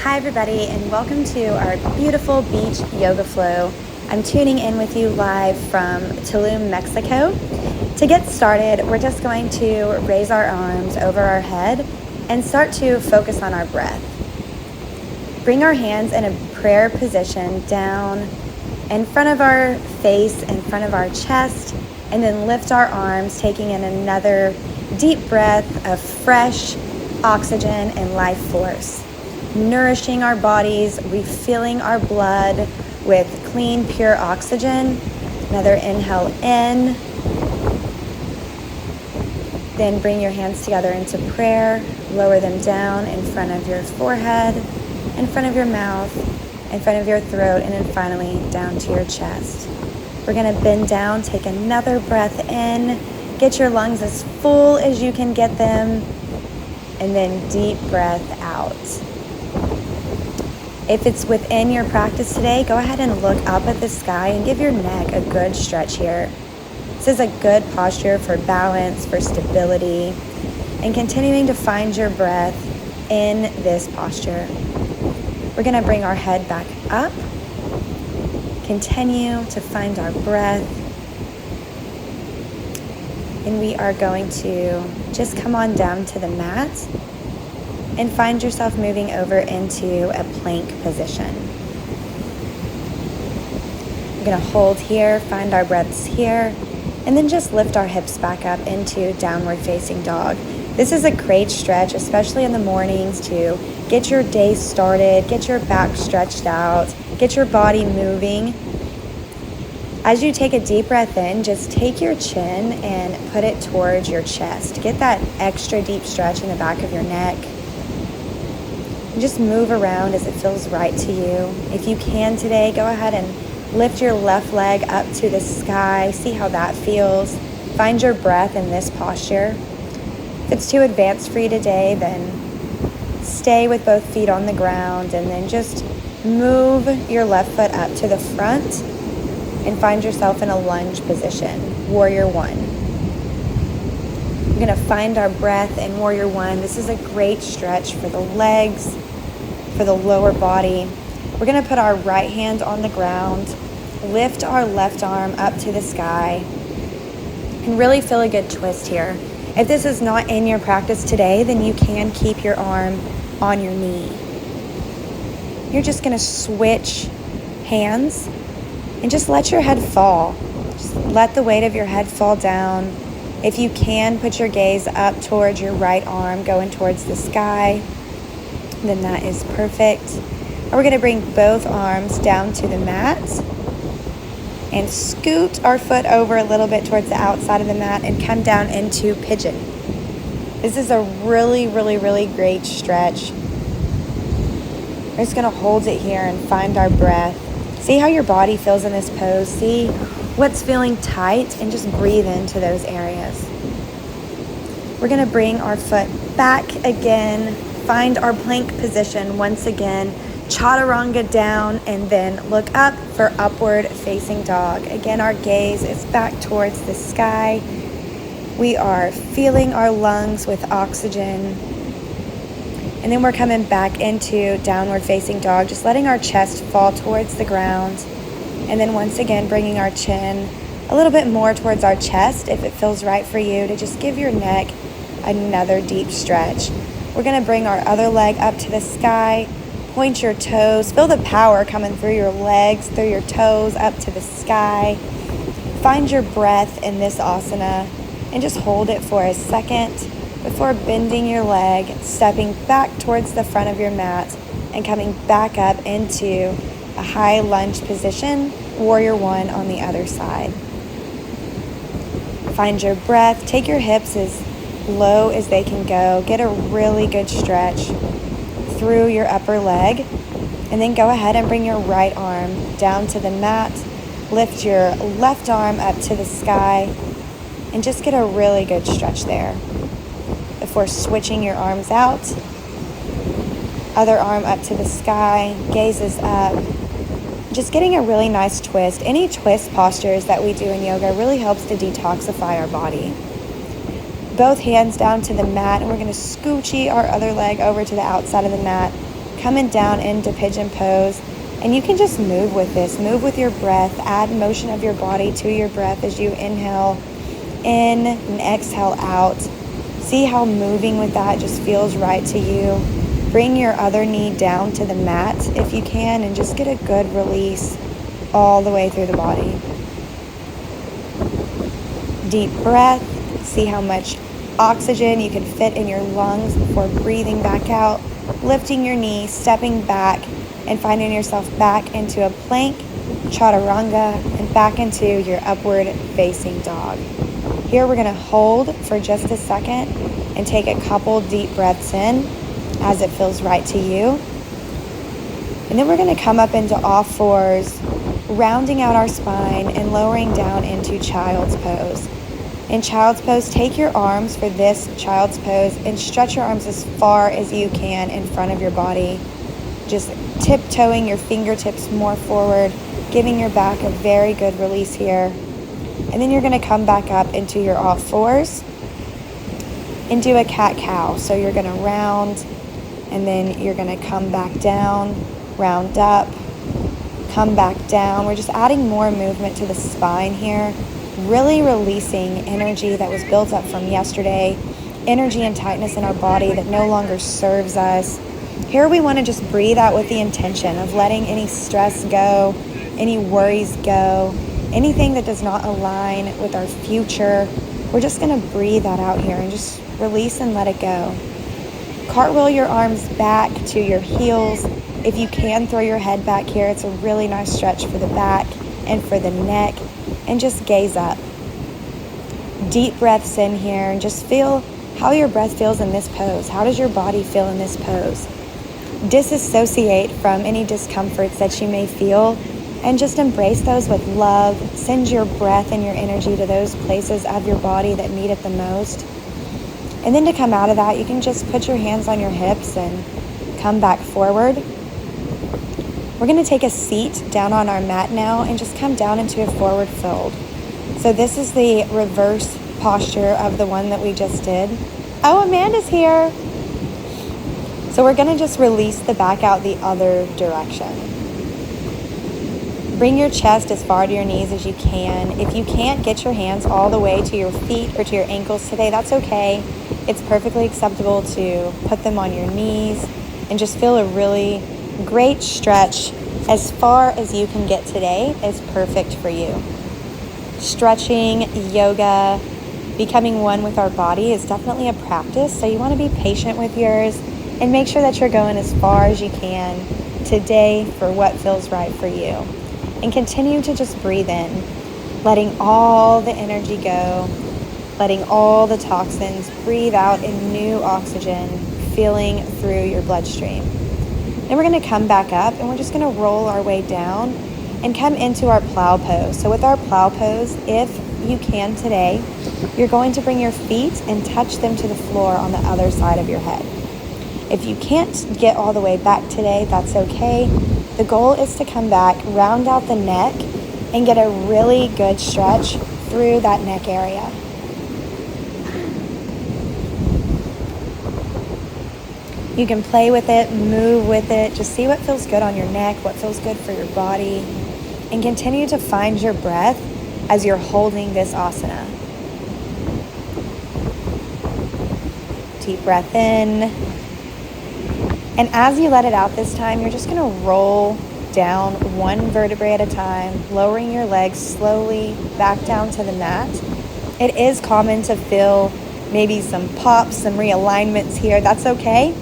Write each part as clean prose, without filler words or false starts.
Hi everybody, and welcome to our beautiful beach yoga flow. I'm tuning in with you live from Tulum, Mexico. To get started, we're just going to raise our arms over our head and start to focus on our breath. Bring our hands in a prayer position down in front of our face, in front of our chest, and then lift our arms, taking in another deep breath of fresh oxygen and life force. Nourishing our bodies, refilling our blood with clean, pure oxygen. Another inhale in. Then bring your hands together into prayer. Lower them down in front of your forehead, in front of your mouth, in front of your throat, and then finally down to your chest. We're going to bend down, take another breath in. Get your lungs as full as you can get them. And then deep breath out. If it's within your practice today, go ahead and look up at the sky and give your neck a good stretch here. This is a good posture for balance, for stability, and continuing to find your breath in this posture. We're going to bring our head back up, continue to find our breath, and we are going to just come on down to the mat and find yourself moving over into a plank position. We're going to hold here, find our breaths here, and then just lift our hips back up into downward facing dog. This is a great stretch, especially in the mornings, to get your day started, get your back stretched out, get your body moving. As you take a deep breath in, just take your chin and put it towards your chest. Get that extra deep stretch in the back of your neck. Just move around as it feels right to you. If you can today, go ahead and lift your left leg up to the sky. See how that feels. Find your breath in this posture. If it's too advanced for you today, then stay with both feet on the ground and then just move your left foot up to the front and find yourself in a lunge position, Warrior One. We're going to find our breath in Warrior One. This is a great stretch for the legs, for the lower body. We're going to put our right hand on the ground, lift our left arm up to the sky, and really feel a good twist here. If this is not in your practice today, then you can keep your arm on your knee. You're just going to switch hands and just let your head fall. Just let the weight of your head fall down. If you can, put your gaze up towards your right arm, going towards the sky, then that is perfect. And we're going to bring both arms down to the mat and scoot our foot over a little bit towards the outside of the mat and come down into pigeon. This is a really, really, really great stretch. We're just going to hold it here and find our breath. See how your body feels in this pose. See what's feeling tight and just breathe into those areas. We're going to bring our foot back again, find our plank position once again, chaturanga down, and then look up for upward facing dog. Again, our gaze is back towards the sky. We are filling our lungs with oxygen. And then we're coming back into downward facing dog, just letting our chest fall towards the ground. And then once again, bringing our chin a little bit more towards our chest if it feels right for you, to just give your neck another deep stretch. We're going to bring our other leg up to the sky, point your toes, feel the power coming through your legs, through your toes, up to the sky. Find your breath in this asana and just hold it for a second before bending your leg, stepping back towards the front of your mat and coming back up into a high lunge position, Warrior One on the other side. Find your breath. Take your hips as low as they can go. Get a really good stretch through your upper leg. And then go ahead and bring your right arm down to the mat. Lift your left arm up to the sky and just get a really good stretch there before switching your arms out. Other arm up to the sky, gaze is up. Just getting a really nice twist. Any twist postures that we do in yoga really helps to detoxify our body. Both hands down to the mat, and we're going to scoochie our other leg over to the outside of the mat. coming down into pigeon pose. And you can just move with this. Move with your breath. Add motion of your body to your breath as you inhale in and exhale out. See how moving with that just feels right to you. Bring your other knee down to the mat if you can, and just get a good release all the way through the body. Deep breath. See how much oxygen you can fit in your lungs before breathing back out. Lifting your knee, stepping back, and finding yourself back into a plank, chaturanga, and back into your upward facing dog. Here we're going to hold for just a second and take a couple deep breaths in as it feels right to you. And then we're going to come up into all fours, rounding out our spine and lowering down into child's pose. In child's pose, take your arms for this child's pose and stretch your arms as far as you can in front of your body. Just tiptoeing your fingertips more forward, giving your back a very good release here. And then you're going to come back up into your all fours and do a cat-cow. So you're going to round, and then you're going to come back down, round up, come back down. We're just adding more movement to the spine here, really releasing energy that was built up from yesterday, energy and tightness in our body that no longer serves us. Here we want to just breathe out with the intention of letting any stress go, any worries go, anything that does not align with our future. We're just going to breathe that out here and just release and let it go. Cartwheel your arms back to your heels. If you can, throw your head back here. It's a really nice stretch for the back and for the neck. And just gaze up. Deep breaths in here and just feel how your breath feels in this pose. How does your body feel in this pose? Disassociate from any discomforts that you may feel and just embrace those with love. Send your breath and your energy to those places of your body that need it the most. And then to come out of that, you can just put your hands on your hips and come back forward. We're going to take a seat down on our mat now and just come down into a forward fold. So this is the reverse posture of the one that we just did. Oh, Amanda's here. So we're going to just release the back out the other direction. Bring your chest as far to your knees as you can. If you can't get your hands all the way to your feet or to your ankles today, that's okay. It's perfectly acceptable to put them on your knees and just feel a really great stretch. As far as you can get today is perfect for you. Stretching, yoga, becoming one with our body is definitely a practice. So you want to be patient with yours and make sure that you're going as far as you can today for what feels right for you. And continue to just breathe in, letting all the energy go, letting all the toxins breathe out in new oxygen, feeling through your bloodstream. Then we're going to come back up and we're just going to roll our way down and come into our plow pose. So with our plow pose, if you can today, you're going to bring your feet and touch them to the floor on the other side of your head. If you can't get all the way back today, that's okay. The goal is to come back, round out the neck, and get a really good stretch through that neck area. You can play with it, move with it, just see what feels good on your neck, what feels good for your body, and continue to find your breath as you're holding this asana. Deep breath in. And as you let it out this time, you're just going to roll down one vertebrae at a time, lowering your legs slowly back down to the mat. It is common to feel maybe some pops, some realignments here. That's okay.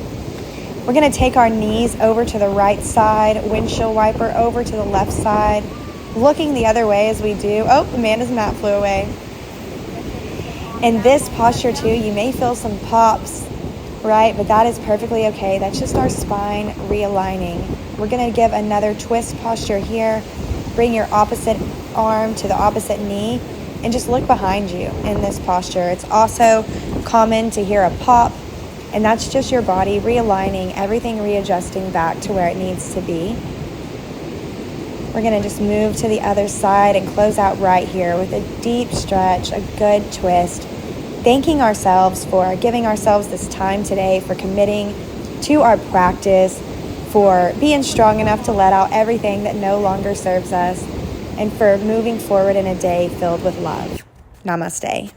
We're going to take our knees over to the right side, windshield wiper over to the left side, looking the other way as we do. Oh, Amanda's mat flew away. In this posture too, you may feel some pops, right? But that is perfectly okay. That's just our spine realigning. We're going to give another twist posture here. Bring your opposite arm to the opposite knee and just look behind you in this posture. It's also common to hear a pop, and that's just your body realigning, everything readjusting back to where it needs to be. We're going to just move to the other side and close out right here with a deep stretch, a good twist. Thanking ourselves for giving ourselves this time today, for committing to our practice, for being strong enough to let out everything that no longer serves us, and for moving forward in a day filled with love. Namaste.